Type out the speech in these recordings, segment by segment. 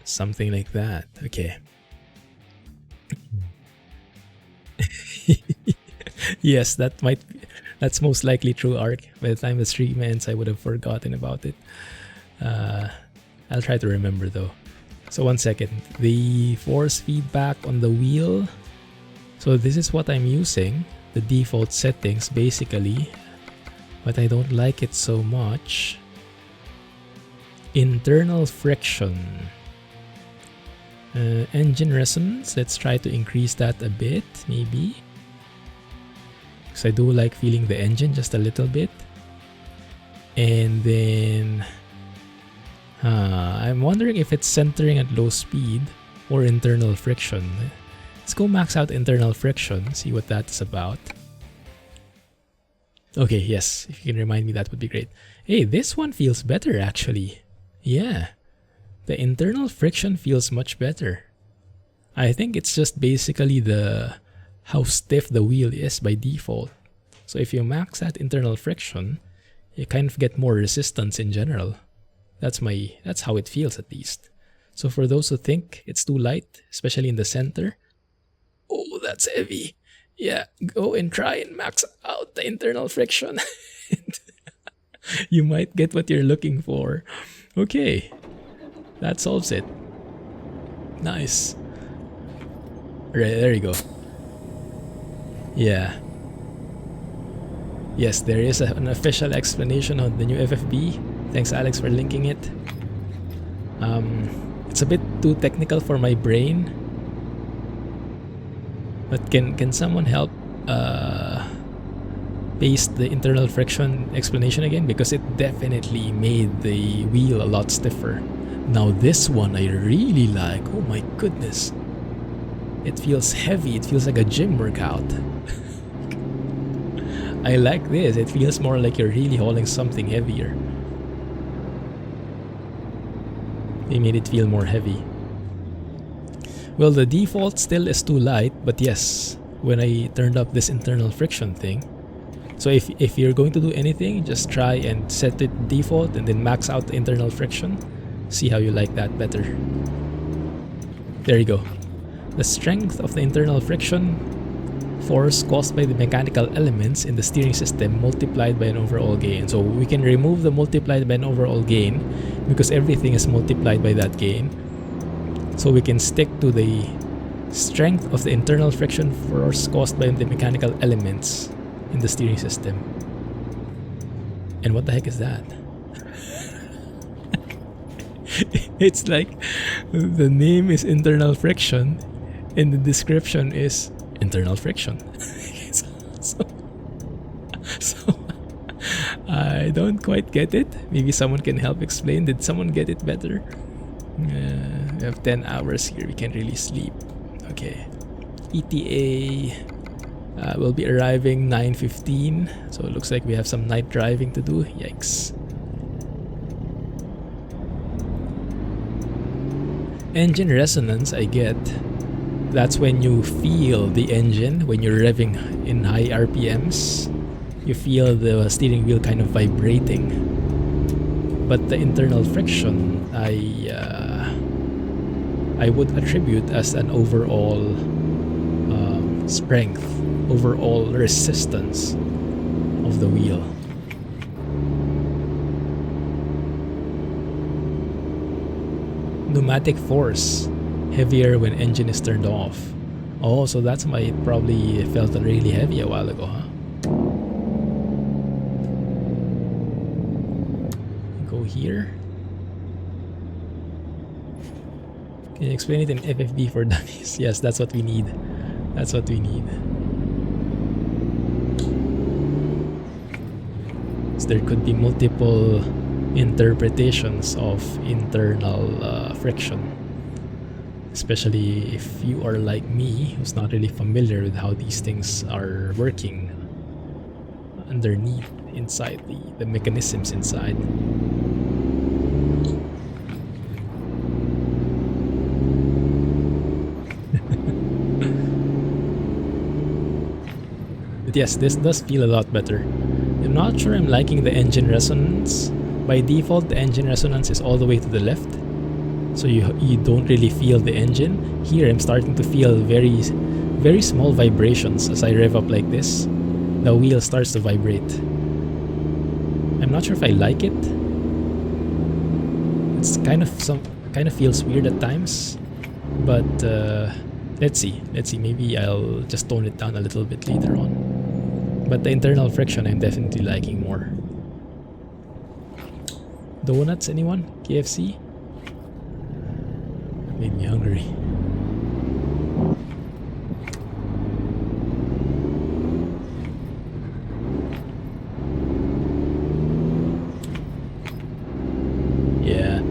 Something like that. Okay. Yes, that's most likely true, Arc. By the time the stream ends, I would have forgotten about it. I'll try to remember though. So 1 second. The force feedback on the wheel. So this is what I'm using. The default settings basically. But I don't like it so much. Internal friction. Engine resonance. Let's try to increase that a bit, maybe. Because I do like feeling the engine just a little bit. And then I'm wondering if it's centering at low speed or internal friction. Let's go max out internal friction, see what that's about. Okay, yes, if you can remind me, that would be great. Hey, this one feels better actually. Yeah, the internal friction feels much better. I think it's just basically how stiff the wheel is by default. So if you max out internal friction, you kind of get more resistance in general. That's how it feels at least. So for those who think it's too light, especially in the center, oh, that's heavy. Yeah, go and try and max out the internal friction. You might get what you're looking for. Okay, that solves it. Nice. Right, there you go. Yeah. Yes, there is an official explanation on the new FFB. Thanks, Alex, for linking it. It's a bit too technical for my brain. But can someone help paste the internal friction explanation again? Because it definitely made the wheel a lot stiffer. Now this one I really like. Oh my goodness. It feels heavy. It feels like a gym workout. I like this. It feels more like you're really hauling something heavier. They made it feel more heavy. Well, the default still is too light, but yes, when I turned up this internal friction thing. So if you're going to do anything, just try and set it default and then max out the internal friction. See how you like that better. There you go. The strength of the internal friction force caused by the mechanical elements in the steering system multiplied by an overall gain. So we can remove the multiplied by an overall gain because everything is multiplied by that gain. So we can stick to the strength of the internal friction force caused by the mechanical elements in the steering system. And what the heck is that? It's like the name is internal friction and the description is internal friction. so I don't quite get it. Maybe someone can help explain. Did someone get it better? We have 10 hours here. We can't really sleep. Okay. ETA will be arriving 9:15. So it looks like we have some night driving to do. Yikes. Engine resonance, I get. That's when you feel the engine when you're revving in high RPMs. You feel the steering wheel kind of vibrating. But the internal friction, I would attribute as an overall strength, overall resistance of the wheel. Pneumatic force, heavier when engine is turned off. Oh, so that's why it probably felt really heavy a while ago, huh? Go here. Can you explain it in FFB for dummies? Yes, that's what we need. That's what we need. So there could be multiple interpretations of internal friction. Especially if you are like me, who's not really familiar with how these things are working underneath, inside the mechanisms inside. But yes, this does feel a lot better. I'm not sure I'm liking the engine resonance. By default, the engine resonance is all the way to the left. so you don't really feel the engine. Here I'm starting to feel very small vibrations as I rev up like this. The wheel starts to vibrate. I'm not sure if I like it. It's kind of feels weird at times, but let's see. Maybe I'll just tone it down a little bit later on. But the internal friction I'm definitely liking more. Donuts, anyone? KFC? Made me hungry. Yeah.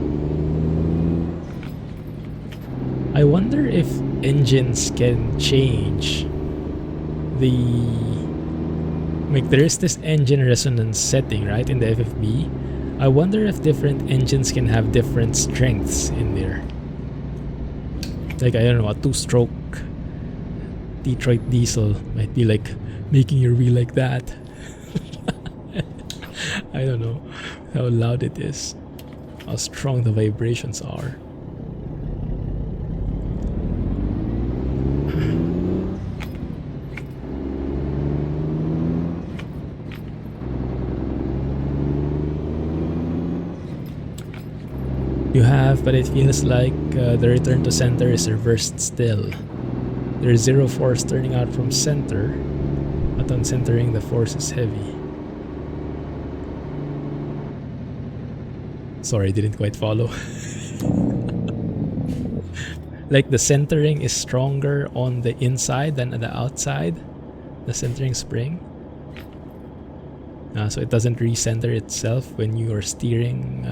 I wonder if engines can change the... Like, there is this engine resonance setting, right, in the FFB. I wonder if different engines can have different strengths in there. Like, I don't know, a 2-stroke Detroit diesel might be like making your wheel like that. I don't know how loud it is, how strong the vibrations are. You have, but it feels like the return to center is reversed still. There is zero force turning out from center, but on centering the force is heavy. Sorry, didn't quite follow. Like the centering is stronger on the inside than on the outside, the centering spring. So it doesn't recenter itself when you are steering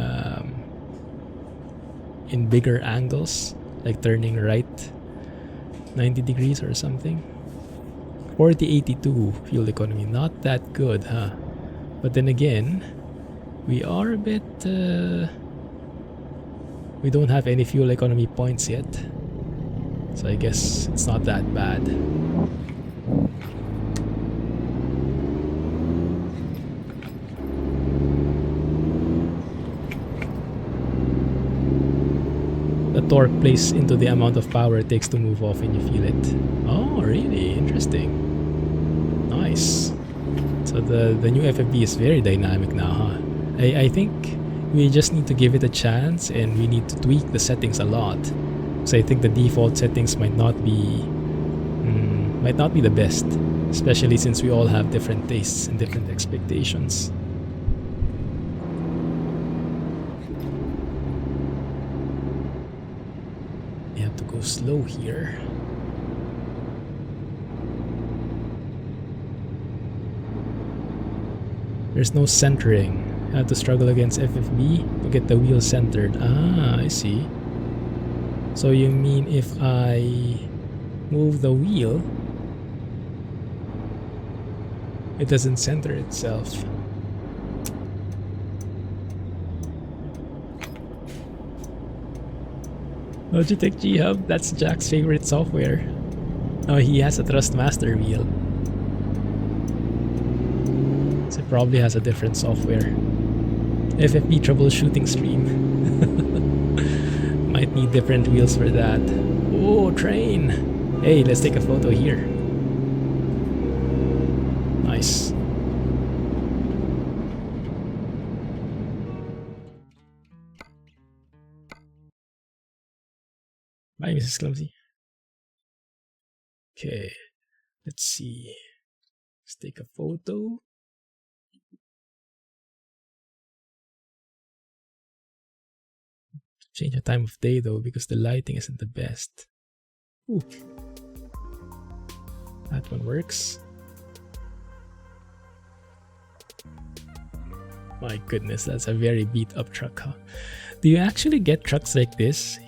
in bigger angles, like turning right 90 degrees or something. 4082 fuel economy, not that good, huh? But then again, we are a bit we don't have any fuel economy points yet, so I guess it's not that bad. The torque plays into the amount of power it takes to move off when you feel it. Oh, really? Interesting. Nice. So the new FFB is very dynamic now, huh? I think we just need to give it a chance, and we need to tweak the settings a lot. So I think the default settings might not be the best, especially since we all have different tastes and different expectations. Go slow here. There's no centering. I have to struggle against FFB to get the wheel centered. Ah, I see. So you mean if I move the wheel, it doesn't center itself. Logitech G-Hub, that's Jack's favorite software. Oh, he has a Thrustmaster wheel. So it probably has a different software. FFB troubleshooting stream. Might need different wheels for that. Oh, train! Hey, let's take a photo here. Nice. Bye, Mrs. Clumsy. Okay, let's see. Let's take a photo. Change the time of day though, because the lighting isn't the best. Ooh. That one works. My goodness, that's a very beat up truck, huh? Do you actually get trucks like this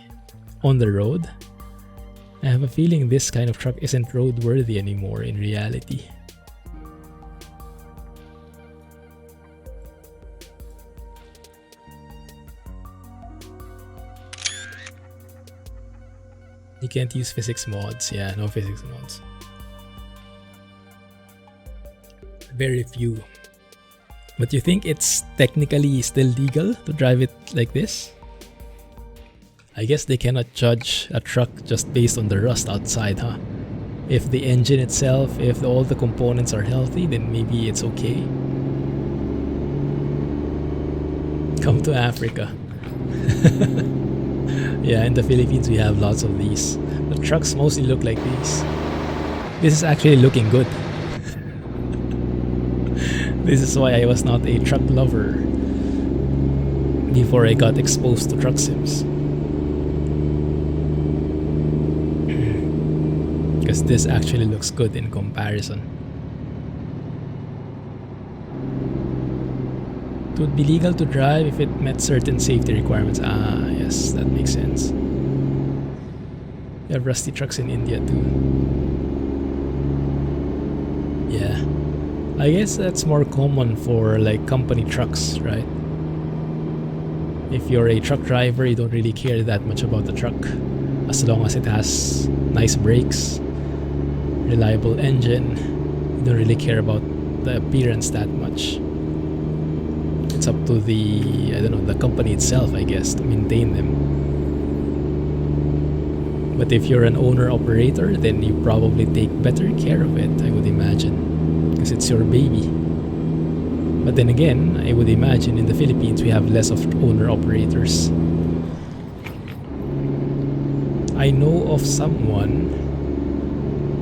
on the road? I have a feeling this kind of truck isn't roadworthy anymore in reality. You can't use physics mods. Yeah, no physics mods. Very few. But you think it's technically still legal to drive it like this? I guess they cannot judge a truck just based on the rust outside, huh? If the engine itself, if all the components are healthy, then maybe it's okay. Come to Africa. Yeah, in the Philippines we have lots of these. The trucks mostly look like these. This is actually looking good. This is why I was not a truck lover before I got exposed to truck sims. Because this actually looks good in comparison. It would be legal to drive if it met certain safety requirements. Ah, yes, that makes sense. You have rusty trucks in India too. Yeah. I guess that's more common for like company trucks, right? If you're a truck driver, you don't really care that much about the truck. As long as it has nice brakes, reliable engine, you don't really care about the appearance that much. It's up to the, I don't know, the company itself, I guess, to maintain them. But if you're an owner-operator, then you probably take better care of it, I would imagine, because it's your baby. But then again, I would imagine in the Philippines we have less of owner-operators. I know of someone,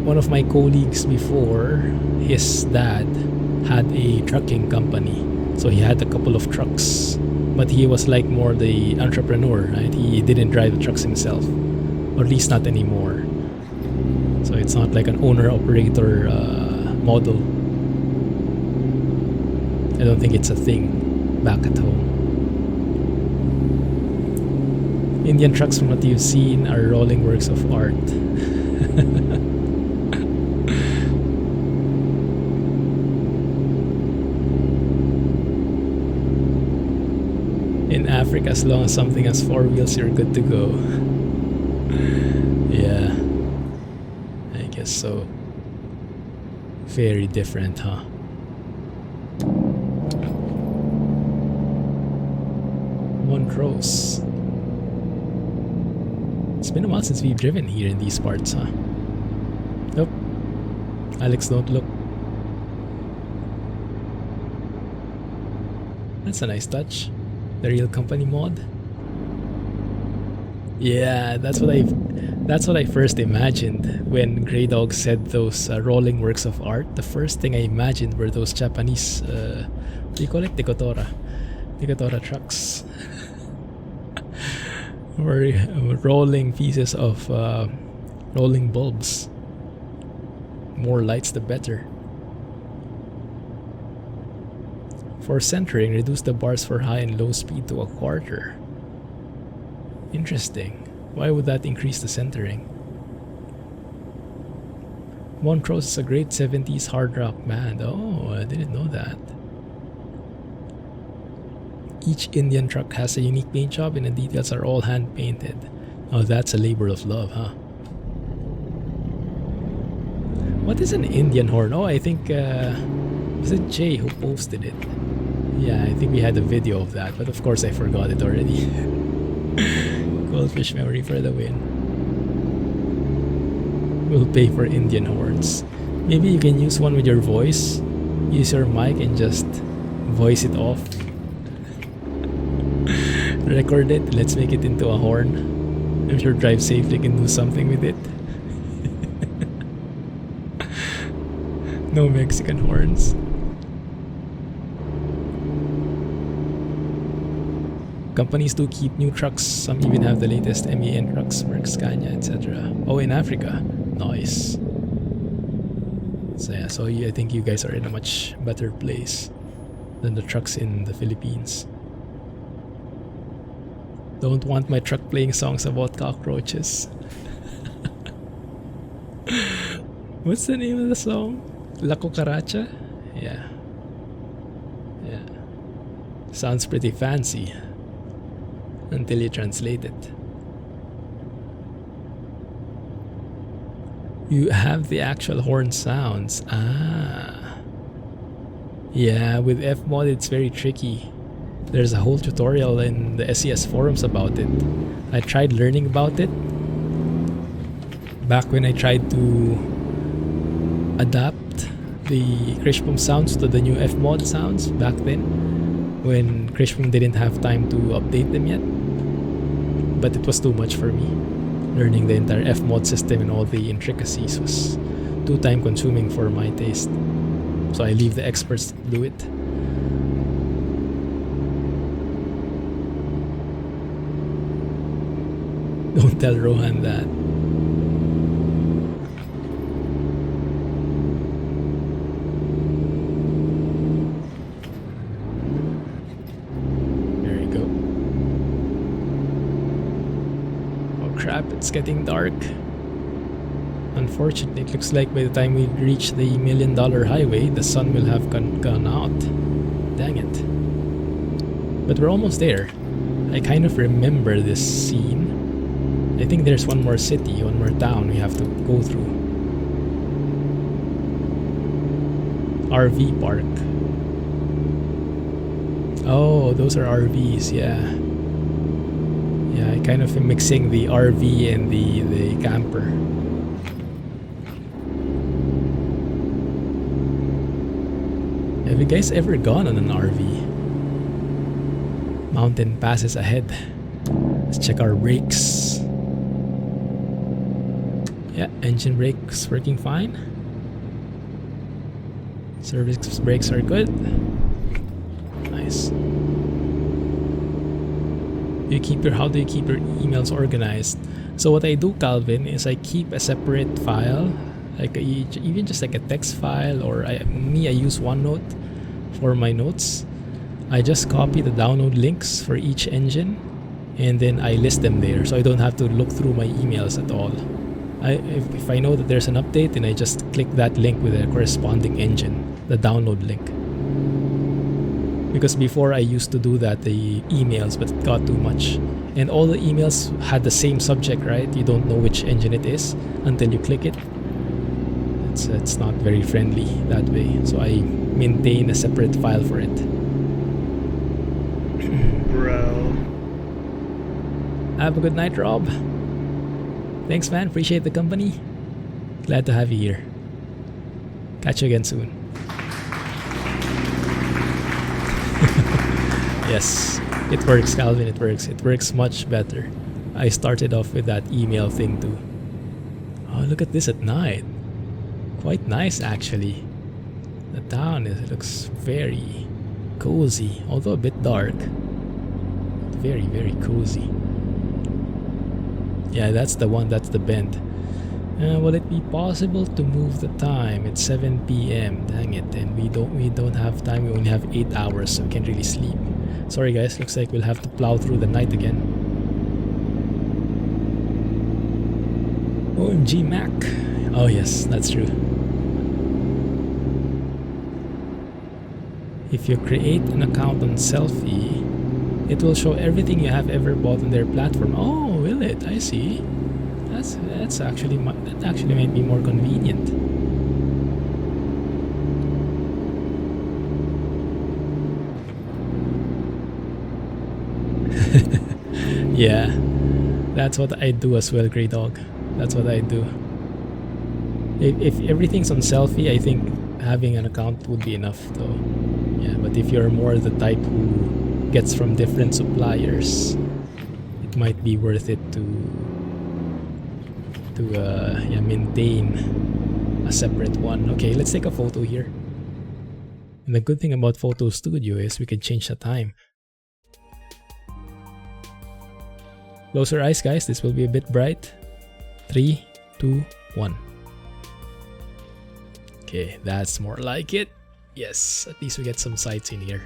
one of my colleagues before, his dad had a trucking company. So he had a couple of trucks, but he was like more the entrepreneur, right? He didn't drive the trucks himself, or at least not anymore. So it's not like an owner-operator model. I don't think it's a thing back at home. Indian trucks, from what you've seen, are rolling works of art. In Africa, as long as something has 4 wheels, you're good to go. Yeah, I guess so. Very different, huh? Montrose. It's been a while since we've driven here in these parts, huh? Nope. Alex, don't look. That's a nice touch. The real company mod. Yeah, that's what I first imagined when Grey Dog said those rolling works of art. The first thing I imagined were those Japanese, what do you call it? Decotora trucks. Or rolling pieces of rolling bulbs. More lights the better. For centering, reduce the bars for high and low speed to 1/4. Interesting. Why would that increase the centering? Montrose is a great 70s hard rock band. Oh, I didn't know that. Each Indian truck has a unique paint job and the details are all hand painted. Oh, that's a labor of love, huh? What is an Indian horn? Oh, I think, was it Jay who posted it? Yeah, I think we had a video of that, but of course I forgot it already. Goldfish memory for the win. We'll pay for Indian horns. Maybe you can use one with your voice. Use your mic and just voice it off. Record it. Let's make it into a horn. I'm sure Drive Safely can do something with it. No Mexican horns. Companies do keep new trucks. Some even have the latest MEN trucks, Merc, Scania, etc. Oh, in Africa. Nice. So yeah, so I think you guys are in a much better place than the trucks in the Philippines. Don't want my truck playing songs about cockroaches. What's the name of the song? La Cucaracha? Yeah. Yeah. Sounds pretty fancy. Until you translate it. You have the actual horn sounds. Ah. Yeah, with Fmod it's very tricky. There's a whole tutorial in the SES forums about it. I tried learning about it back when I tried to adapt the Kriechbaum sounds to the new Fmod sounds back then, when Kriechbaum didn't have time to update them yet. But it was too much for me. Learning the entire Fmod system and all the intricacies was too time consuming for my taste. So I leave the experts to do it. Don't tell Rohan that. There you go. Oh crap, it's getting dark. Unfortunately, it looks like by the time we reach the $1 million highway, the sun will have gone out. Dang it. But we're almost there. I kind of remember this scene. I think there's one more city, one more town we have to go through. RV park. Oh, those are RVs, yeah. Yeah, I kind of am mixing the RV and the camper. Have you guys ever gone on an RV? Mountain passes ahead. Let's check our brakes. Yeah, engine brakes working fine. Service brakes are good. Nice. How do you keep your emails organized? So what I do, Calvin, is I keep a separate file, like even just like a text file, or I use OneNote for my notes. I just copy the download links for each engine, and then I list them there, so I don't have to look through my emails at all. If I know that there's an update, then I just click that link with a corresponding engine, the download link. Because before I used to do that, the emails, but it got too much. And all the emails had the same subject, right? You don't know which engine it is until you click it. It's not very friendly that way. So I maintain a separate file for it. Bro. Have a good night, Rob. Thanks, man. Appreciate the company. Glad to have you here. Catch you again soon. Yes, it works, Calvin. It works. It works much better. I started off with that email thing too. Oh, look at this at night. Quite nice, actually. The town looks very cozy, although a bit dark. Very, very cozy. Yeah, that's the one. That's the bend. Will it be possible to move the time? It's 7 p.m. Dang it! And we don't have time. We only have 8 hours, so we can't really sleep. Sorry, guys. Looks like we'll have to plow through the night again. OMG Mac. Oh yes, that's true. If you create an account on Selfie, it will show everything you have ever bought on their platform. Oh, will it? I see. That actually might be more convenient. Yeah, that's what I do as well, Grey Dog. That's what I do. If everything's on Selfie, I think having an account would be enough, though. Yeah, but if you're more the type who gets from different suppliers, it might be worth it to maintain a separate one. Okay, let's take a photo here. And the good thing about Photo Studio is we can change the time. Close your eyes, guys. This will be a bit bright. 3, 2, 1. Okay, that's more like it. Yes, at least we get some sights in here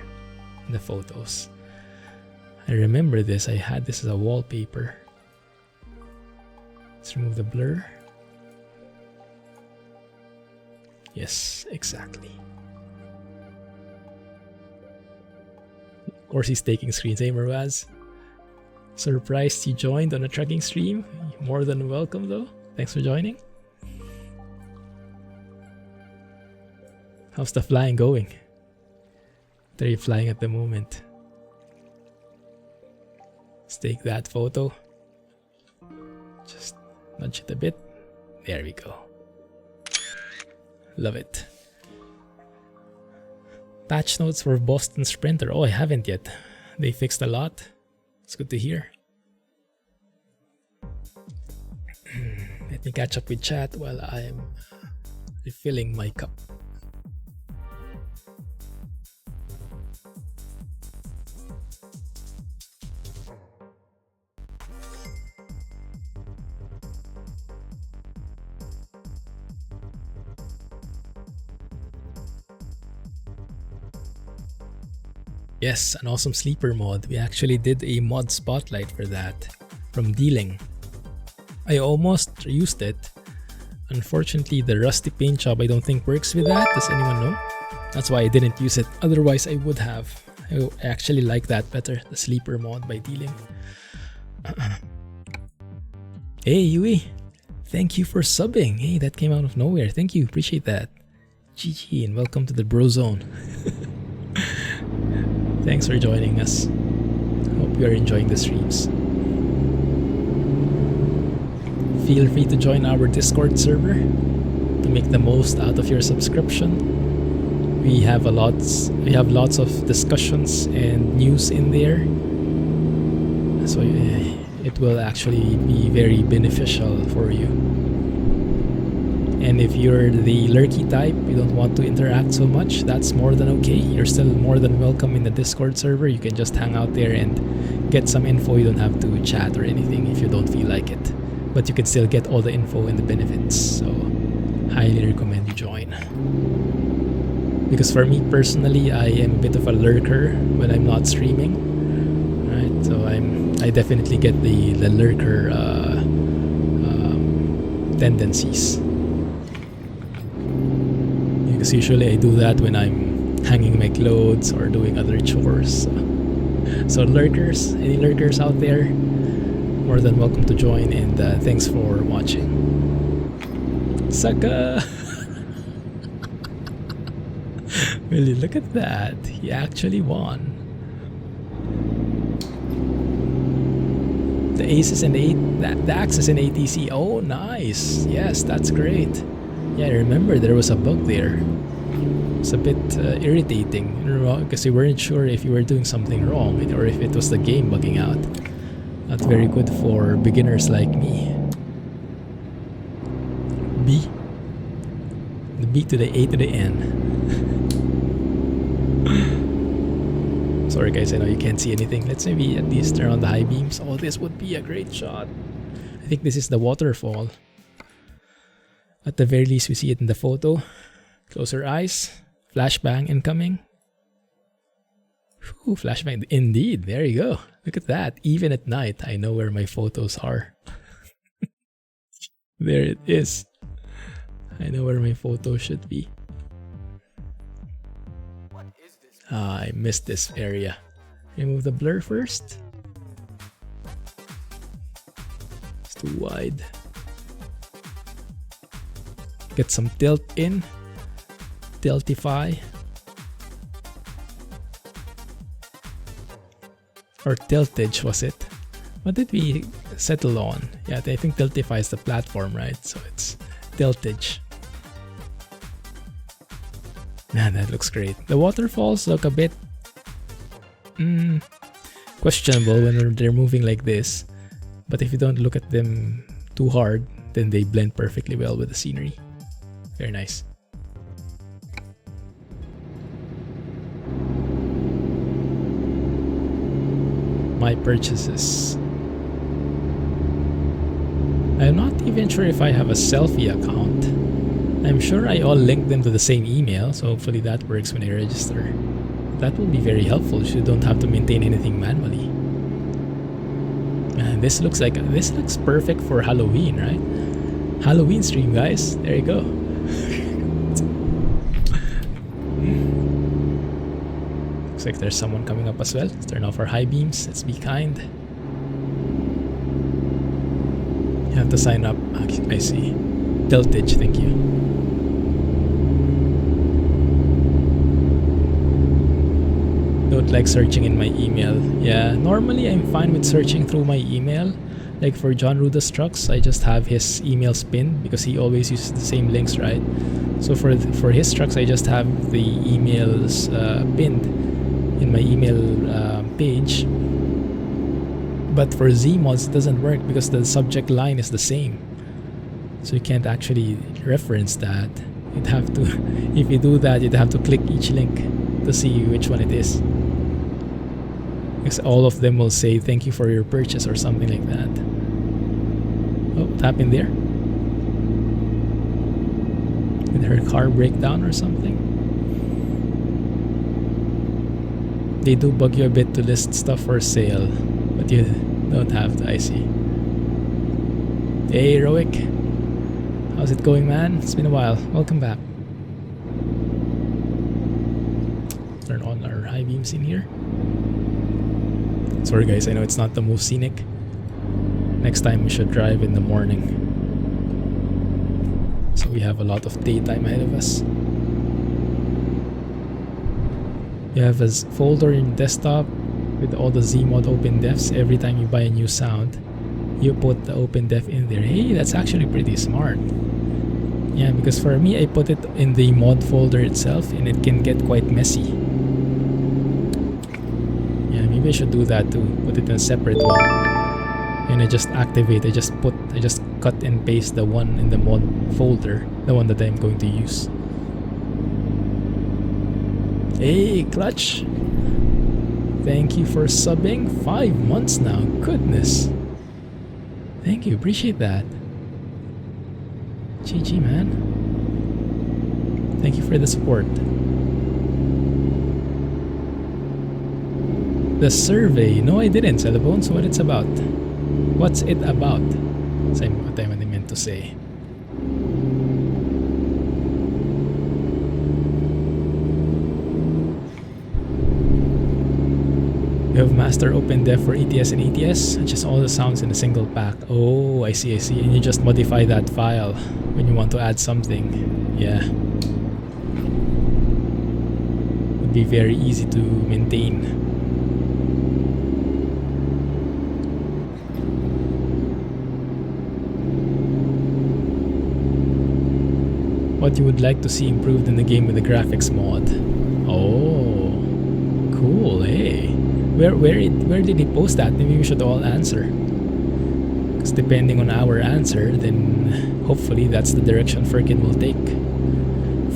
in the photos. I remember this. I had this as a wallpaper. Let's remove the blur. Yes, exactly. Of course, he's taking screensaver, Raz. Surprised you joined on a trucking stream. You're more than welcome, though. Thanks for joining. How's the flying going? What are you flying at the moment? take that photo. Just nudge it a bit. There we go. Love it. Patch notes for Boston Sprinter. Oh, I haven't yet. They fixed a lot. It's good to hear. Let me catch up with chat while I'm refilling my cup. Yes, an awesome sleeper mod. We actually did a mod spotlight for that from Dealing. I almost used it. Unfortunately, the rusty paint job I don't think works with that. Does anyone know? That's why I didn't use it. Otherwise, I would have. I actually like that better. The sleeper mod by Dealing. Hey, Yui. Thank you for subbing. Hey, that came out of nowhere. Thank you. Appreciate that. GG and welcome to the Bro Zone. Thanks for joining us. Hope you are enjoying the streams. Feel free to join our Discord server to make the most out of your subscription. We have lots of discussions and news in there, so it will actually be very beneficial for you. And if you're the lurky type, you don't want to interact so much, that's more than okay. You're still more than welcome in the Discord server. You can just hang out there and get some info. You don't have to chat or anything if you don't feel like it. But you can still get all the info and the benefits. So, highly recommend you join. Because for me personally, I am a bit of a lurker when I'm not streaming. Right? So I definitely get the lurker tendencies. Because usually I do that when I'm hanging my clothes or doing other chores. So lurkers, any lurkers out there, more than welcome to join, and thanks for watching. Sucker! Really, look at that. He actually won. The aces and the axes in ATC. Oh, nice. Yes, that's great. Yeah, I remember there was a bug there. It's a bit irritating, because you weren't sure if you were doing something wrong or if it was the game bugging out. Not very good for beginners like me. B. The B to the A to the N. Sorry guys, I know you can't see anything. Let's maybe at least turn on the high beams. Oh, this would be a great shot. I think this is the waterfall. At the very least, we see it in the photo. Close our eyes. Flashbang incoming. Ooh, flashbang indeed. There you go. Look at that. Even at night, I know where my photos are. There it is. I know where my photo should be. Ah, I missed this area. Remove the blur first. It's too wide. Get some tilt in. Tiltify. Or tiltage was it? What did we settle on? Yeah, I think tiltify is the platform, right? So it's tiltage. Man, that looks great. The waterfalls look a bit questionable when they're moving like this. But if you don't look at them too hard, then they blend perfectly well with the scenery. Very nice. My purchases. I'm not even sure if I have a selfie account. I'm sure I all linked them to the same email, so hopefully that works when I register. That will be very helpful so you don't have to maintain anything manually. Man, this looks perfect for Halloween, right? Halloween stream, guys. There you go. Looks like there's someone coming up as well. Let's turn off our high beams. Let's be kind. You have to sign up. I see. Tiltage, thank you. don't like searching in my email. Yeah, normally I'm fine with searching through my email. Like for John Ruda's trucks, I just have his emails pinned because he always uses the same links, right? So for his trucks, I just have the emails pinned in my email page. But for Zeemods, it doesn't work because the subject line is the same. So you can't actually reference that. You'd have to, if you do that, you'd have to click each link to see which one it is. Because all of them will say thank you for your purchase or something like that. Oh, what happened there? Did her car break down or something? They do bug you a bit to list stuff for sale, but you don't have to, I see. Hey, Heroic. How's it going, man? It's been a while. Welcome back. Turn on our high beams in here. Sorry guys, I know it's not the most scenic. Next time we should drive in the morning, so we have a lot of daytime ahead of us. You have a folder in desktop with all the Zeemod open defs. Every time you buy a new sound, you put the open def in there. Hey, that's actually pretty smart. Yeah, because for me, I put it in the mod folder itself and it can get quite messy. Yeah, maybe I should do that too. Put it in a separate one. And I just activate, I just cut and paste the one in the mod folder, the one that I'm going to use. Hey, Clutch! Thank you for subbing. 5 months now, goodness. Thank you, appreciate that. GG, man. Thank you for the support. The survey. No, I didn't, Celebones. What it's about? What's it about? Same what I meant to say. You have master open def for ETS and ATS, just all the sounds in a single pack. Oh, I see. And you just modify that file when you want to add something. Yeah. Would be very easy to maintain. What you would like to see improved in the game with the graphics mod? Oh, cool. Hey. Where did he post that? Maybe we should all answer. Because depending on our answer, then hopefully that's the direction Firkin will take.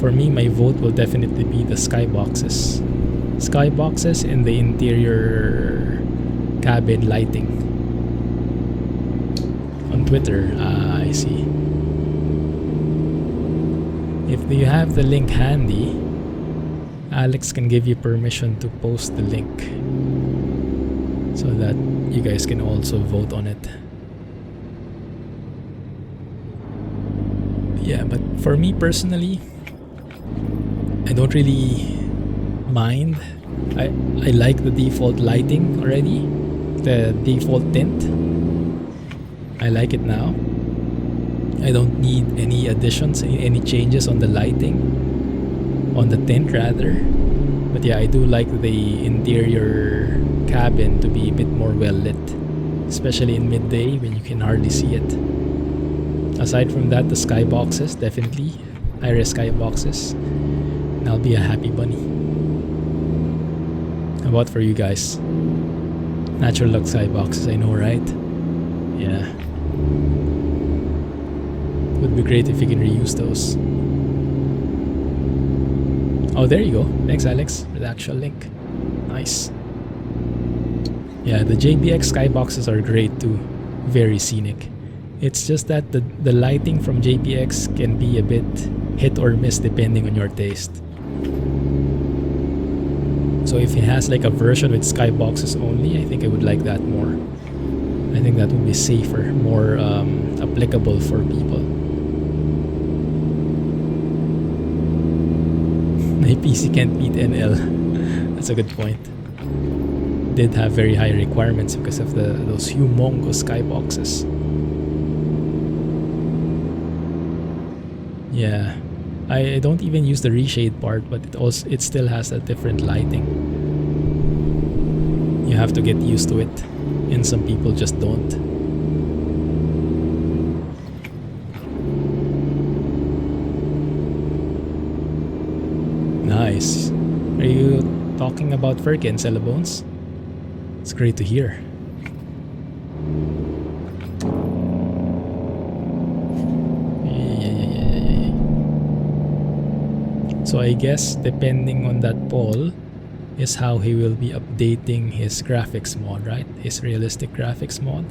For me, my vote will definitely be the skyboxes. Skyboxes and the interior cabin lighting. On Twitter, I see. If you have the link handy, Alex can give you permission to post the link, so that you guys can also vote on it. Yeah, but for me personally, I don't really mind. I like the default lighting already, the default tint. I like it now. I don't need any additions, any changes on the lighting, on the tint rather. But yeah, I do like the interior cabin to be a bit more well lit, especially in midday when you can hardly see it. Aside from that, the skyboxes, definitely iris skyboxes, and I'll be a happy bunny. How about for you guys? Natural look skyboxes, I know, right? Yeah, would be great if you can reuse those. Oh, there you go. Thanks, Alex, for the actual link. Nice. Yeah, the JBX skyboxes are great too. Very scenic. It's just that the lighting from JBX can be a bit hit or miss depending on your taste. So if it has like a version with skyboxes only, I think I would like that more. I think that would be safer, more applicable for people. My PC can't beat NL. That's a good point. Did have very high requirements because of those humongous skyboxes. Yeah, I don't even use the reshade part, but it still has a different lighting. You have to get used to it, and some people just don't. Nice. Are you talking about Firkin, Cellabones? It's great to hear. So I guess depending on that poll is how he will be updating his graphics mod, right? His realistic graphics mod.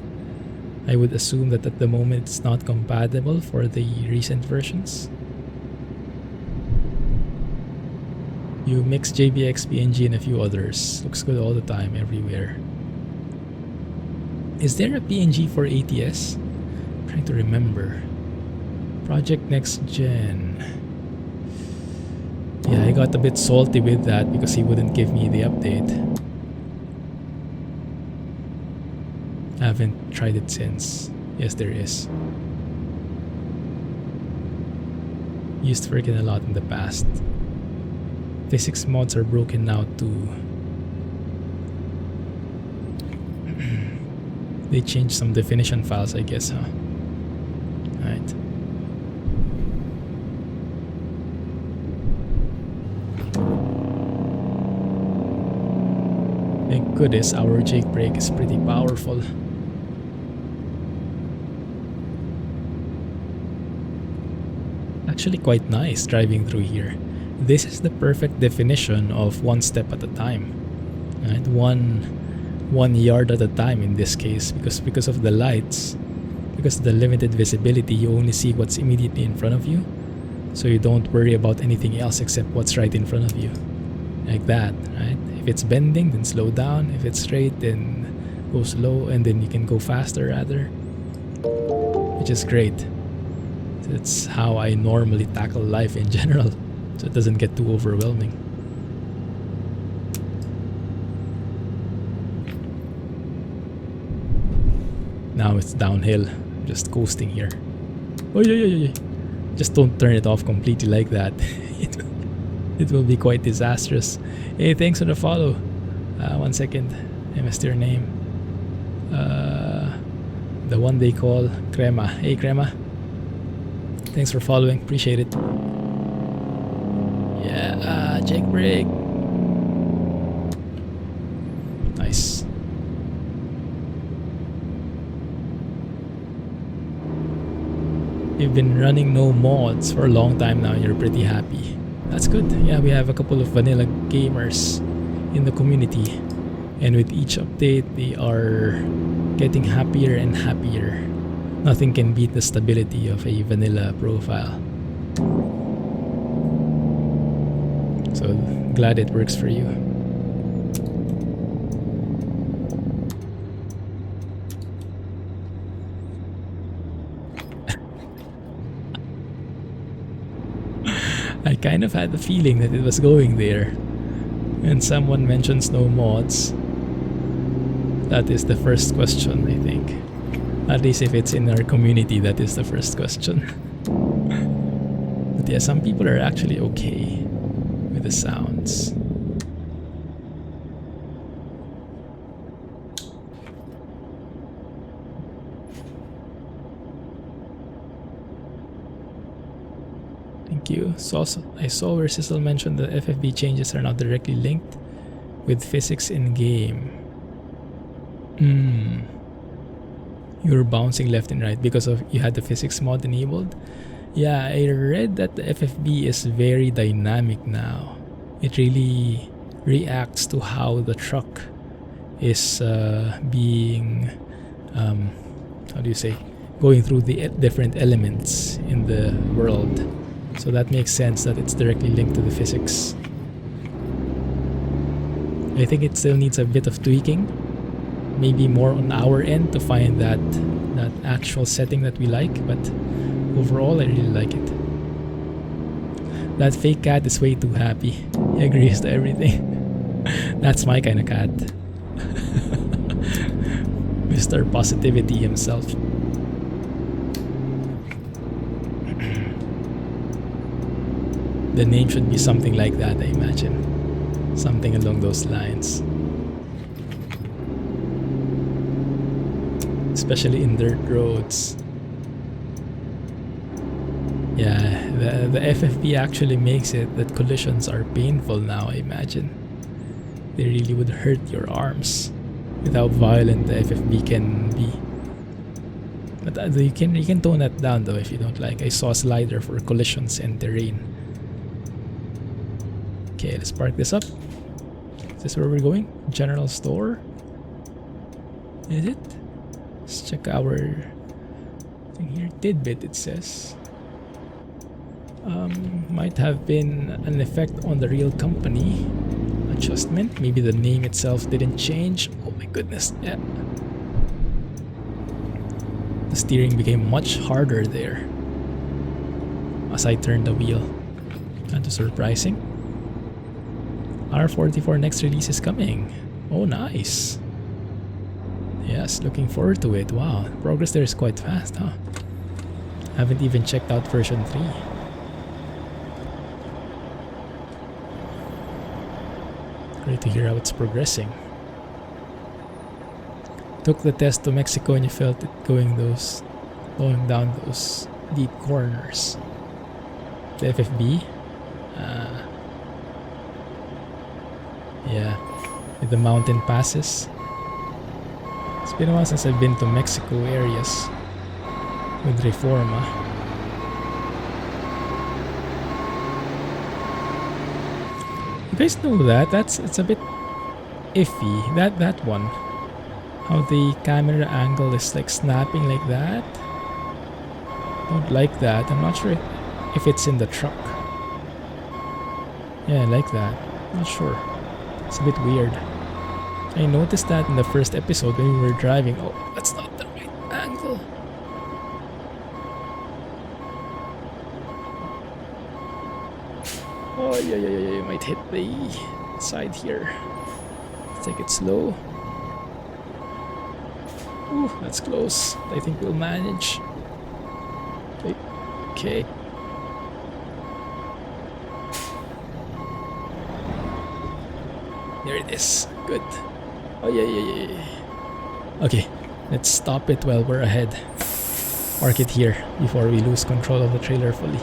I would assume that at the moment it's not compatible for the recent versions. You mix JBX, PNG, and a few others. Looks good all the time, everywhere. Is there a PNG for ATS? I'm trying to remember. Project Next Gen. Yeah, I got a bit salty with that because he wouldn't give me the update. I haven't tried it since. Yes, there is. Used Firkin a lot in the past. Physics mods are broken now too. They changed some definition files, I guess, huh? Right. Thank goodness our Jake brake is pretty powerful. Actually quite nice driving through here. This is the perfect definition of one step at a time. Right? One yard at a time in this case, because of the lights, because of the limited visibility, you only see what's immediately in front of you. So you don't worry about anything else except what's right in front of you. Like that, right? If it's bending, then slow down. If it's straight, then go slow, and then you can go faster rather. Which is great. That's how I normally tackle life in general, so it doesn't get too overwhelming. Now it's downhill. I'm just coasting here. Oh yeah. Just don't turn it off completely like that. It will be quite disastrous. Hey, thanks for the follow. 1 second. I missed your name. The one they call Crema. Hey, Crema. Thanks for following. Appreciate it. Yeah, Jake brake. Nice. You've been running no mods for a long time now and you're pretty happy. That's good. Yeah, we have a couple of vanilla gamers in the community, and with each update they are getting happier and happier. Nothing can beat the stability of a vanilla profile. So glad it works for you. I kind of had the feeling that it was going there. And someone mentions no mods. That is the first question, I think. At least if it's in our community, that is the first question. But yeah, some people are actually okay with the sounds. Thank you. So I saw where Cecil mentioned that FFB changes are not directly linked with physics in game. You were bouncing left and right because of you had the physics mod enabled. Yeah, I read that the FFB is very dynamic now. It really reacts to how the truck is being, how do you say, going through the different elements in the world. So that makes sense that it's directly linked to the physics. I think it still needs a bit of tweaking. Maybe more on our end to find that actual setting that we like, but overall I really like it. That fake cat is way too happy. He agrees to everything. That's my kind of cat. Mr. Positivity himself. The name should be something like that, I imagine. Something along those lines. especially in dirt roads. Yeah, the FFP actually makes it that collisions are painful now, I imagine. They really would hurt your arms with how violent the FFB can be. But you can tone that down though if you don't like. I saw a slider for collisions and terrain. Okay, let's park this up. Is this where we're going? General store? Is it? Let's check our thing here. Tidbit, it says. Might have been an effect on the real company adjustment. Maybe the name itself didn't change. Oh my goodness, yeah. The steering became much harder there as I turned the wheel. Kind of surprising. R44 next release is coming. Oh, nice. Yes, looking forward to it. Wow, progress there is quite fast, huh? Haven't even checked out version 3. Great to hear how it's progressing. Took the test to Mexico and you felt it going down those deep corners. The FFB? Yeah, with the mountain passes. It's been a while since I've been to Mexico areas with Reforma. You guys know that? It's a bit iffy. That one. How the camera angle is like snapping like that. Don't like that. I'm not sure if it's in the truck. Yeah, I like that. Not sure. It's a bit weird. I noticed that in the first episode when we were driving. Oh, that's not the right angle. Oh, yeah, you might hit the side here. Let's take it slow. Ooh, that's close. I think we'll manage. Okay. There it is. Good. Oh, yeah. Okay, let's stop it while we're ahead. Park it here before we lose control of the trailer fully.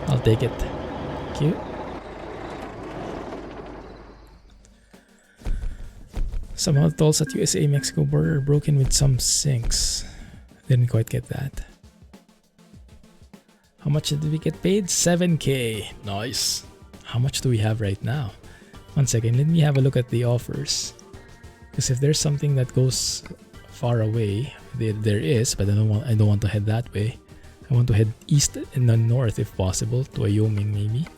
I'll take it. Thank you. Somehow the tolls at USA-Mexico border are broken with some sinks. Didn't quite get that. How much did we get paid? 7K. Nice. How much do we have right now? One second, let me have a look at the offers. Because if there's something that goes far away, there is, but I don't want to head that way. I want to head east and then north if possible, to Wyoming maybe.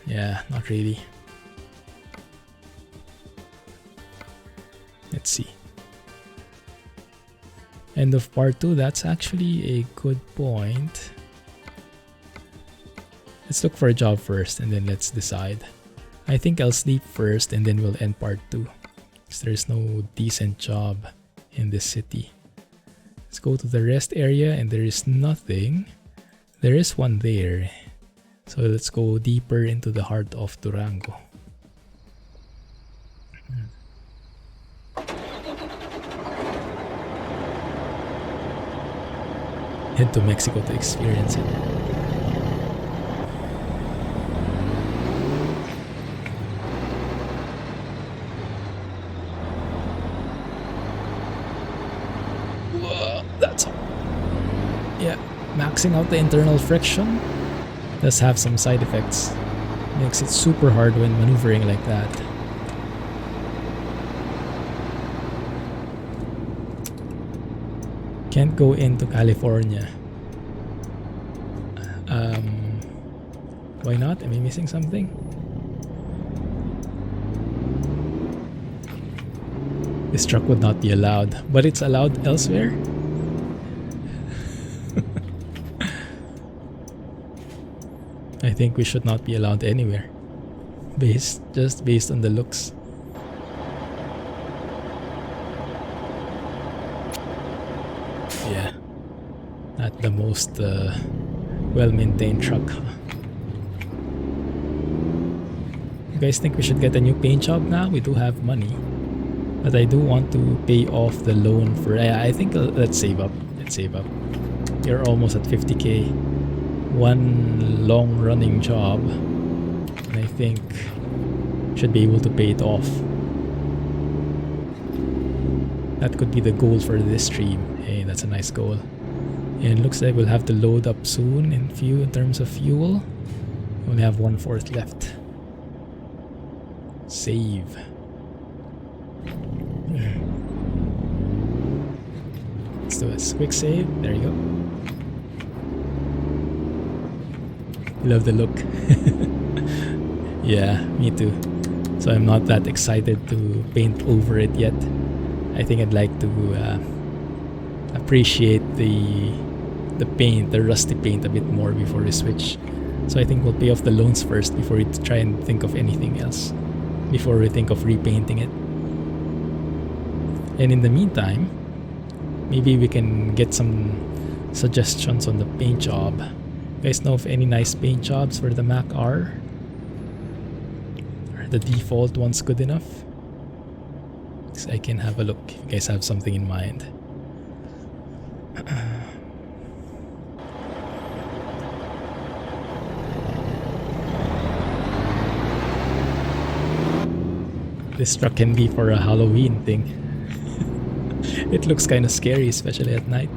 Yeah, not really. Let's see. End of part 2, that's actually a good point. Let's look for a job first and then let's decide. I think I'll sleep first and then we'll end part 2. Because there's no decent job in this city. Let's go to the rest area and there is nothing. There is one there. So let's go deeper into the heart of Durango. Head to Mexico to experience it. Whoa, that's all. Yeah, maxing out the internal friction does have some side effects. Makes it super hard when maneuvering like that. Can't go into California. Why not? Am I missing something? This truck would not be allowed, but it's allowed elsewhere? I think we should not be allowed anywhere. Just based on the looks. Yeah, not the most well-maintained truck. You guys think we should get a new paint job now? We do have money. But I do want to pay off the loan for... I think let's save up. Let's save up. You're almost at 50k. One long running job. And I think should be able to pay it off. That could be the goal for this stream. Hey, that's a nice goal. And it looks like we'll have to load up soon in terms of fuel. We only have 1/4 left. Save. Let's do a quick save. There you go. Love the look. Yeah, me too. So I'm not that excited to paint over it yet. I think I'd like to appreciate the paint, the rusty paint a bit more before we switch. So I think we'll pay off the loans first before we try and think of anything else. Before we think of repainting it. And in the meantime, maybe we can get some suggestions on the paint job. You guys know of any nice paint jobs for the Mack R? Are the default ones good enough? So I can have a look if you guys have something in mind. This truck can be for a Halloween thing. It looks kind of scary, especially at night.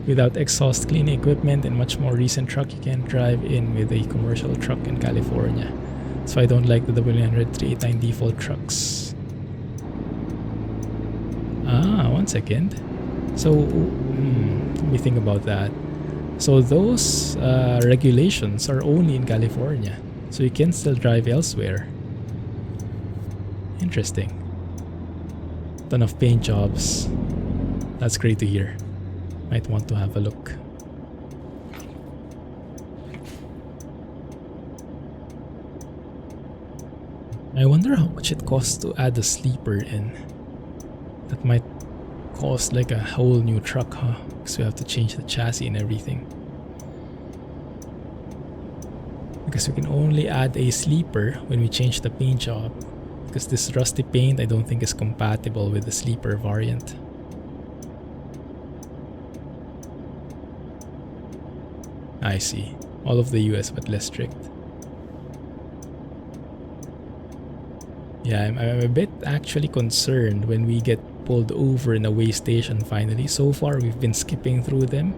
Without exhaust cleaning equipment and much more recent truck, you can't drive in with a commercial truck in California. So I don't like the W100 389 default trucks. Ah, 1 second. So, let me think about that. So those regulations are only in California. So you can still drive elsewhere. Interesting. Ton of paint jobs. That's great to hear. Might want to have a look. I wonder how much it costs to add a sleeper in. That might cost like a whole new truck, huh? Because we have to change the chassis and everything. Because we can only add a sleeper when we change the paint job. Because this rusty paint I don't think is compatible with the sleeper variant. I see. All of the US but less strict. Yeah, I'm a bit actually concerned when we get pulled over in a way station finally. So far we've been skipping through them.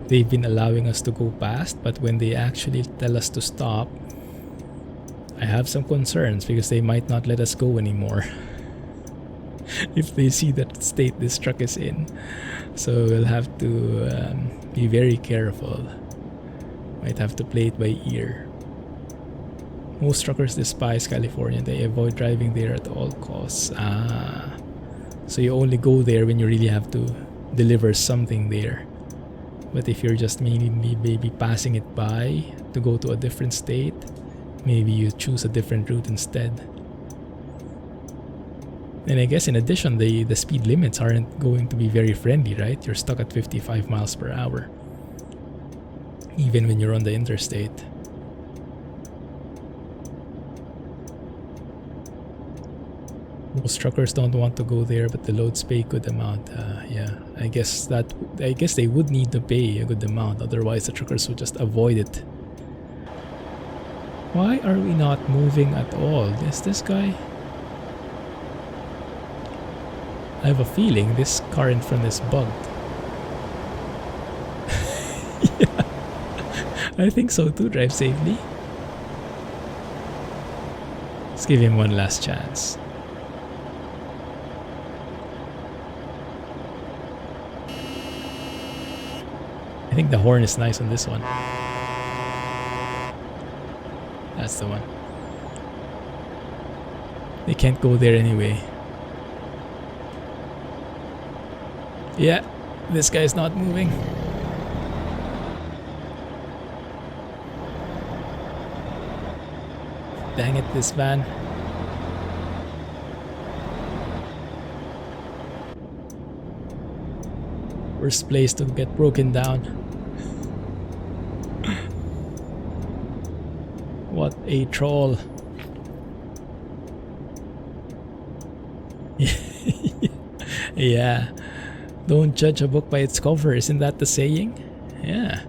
They've been allowing us to go past, but when they actually tell us to stop, I have some concerns because they might not let us go anymore. If they see that state this truck is in. So we'll have to be very careful. Might have to play it by ear. Most truckers despise California. They avoid driving there at all costs. Ah, so you only go there when you really have to deliver something there. But if you're just mainly maybe passing it by to go to a different state, maybe you choose a different route instead. And I guess in addition, the speed limits aren't going to be very friendly, right? You're stuck at 55 miles per hour. Even when you're on the interstate. Most truckers don't want to go there, but the loads pay a good amount. Yeah, I guess they would need to pay a good amount, otherwise the truckers would just avoid it. Why are we not moving at all? Is this guy? I have a feeling this car in front is bugged. Yeah, I think so too. Drive safely. Let's give him one last chance. I think the horn is nice on this one. That's the one. They can't go there anyway. Yeah, this guy's not moving. Dang it, this van. Worst place to get broken down. What a troll. Yeah. Don't judge a book by its cover, isn't that the saying? Yeah.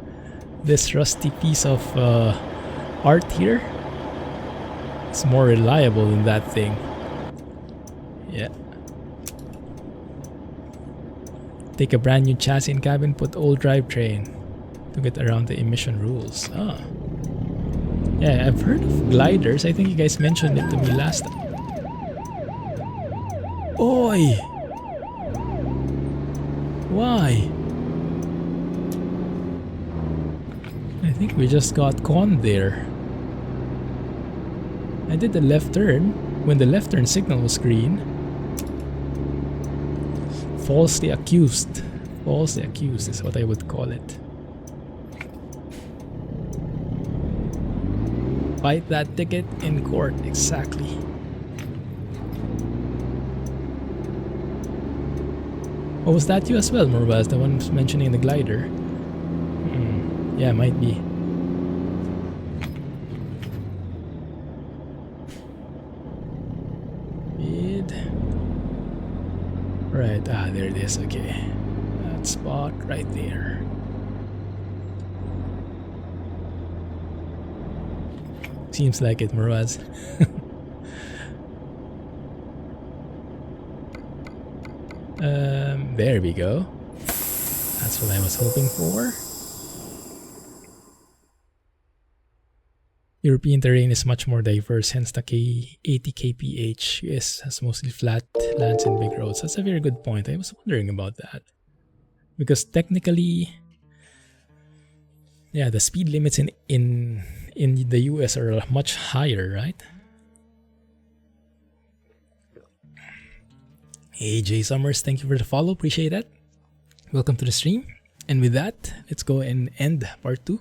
This rusty piece of art here is more reliable than that thing. Yeah. Take a brand new chassis and cabin, put old drivetrain to get around the emission rules. Ah. Yeah, I've heard of gliders. I think you guys mentioned it to me last time. Oi! Why? I think we just got conned there. I did the left turn when the left turn signal was green. Falsely accused. Falsely accused is what I would call it. Fight that ticket in court, exactly. Oh, was that you as well, Morbaz? The one mentioning the glider? Yeah, might be. Right, there it is, okay. That spot right there. Seems like it, Morbaz. There we go. That's what I was hoping for. European terrain is much more diverse, hence the 80 kph. US has mostly flat lands and big roads. That's a very good point. I was wondering about that. Because technically, yeah, the speed limits in the US are much higher, right? Hey, Jay Summers, thank you for the follow. Appreciate that. Welcome to the stream. And with that, let's go and end part 2.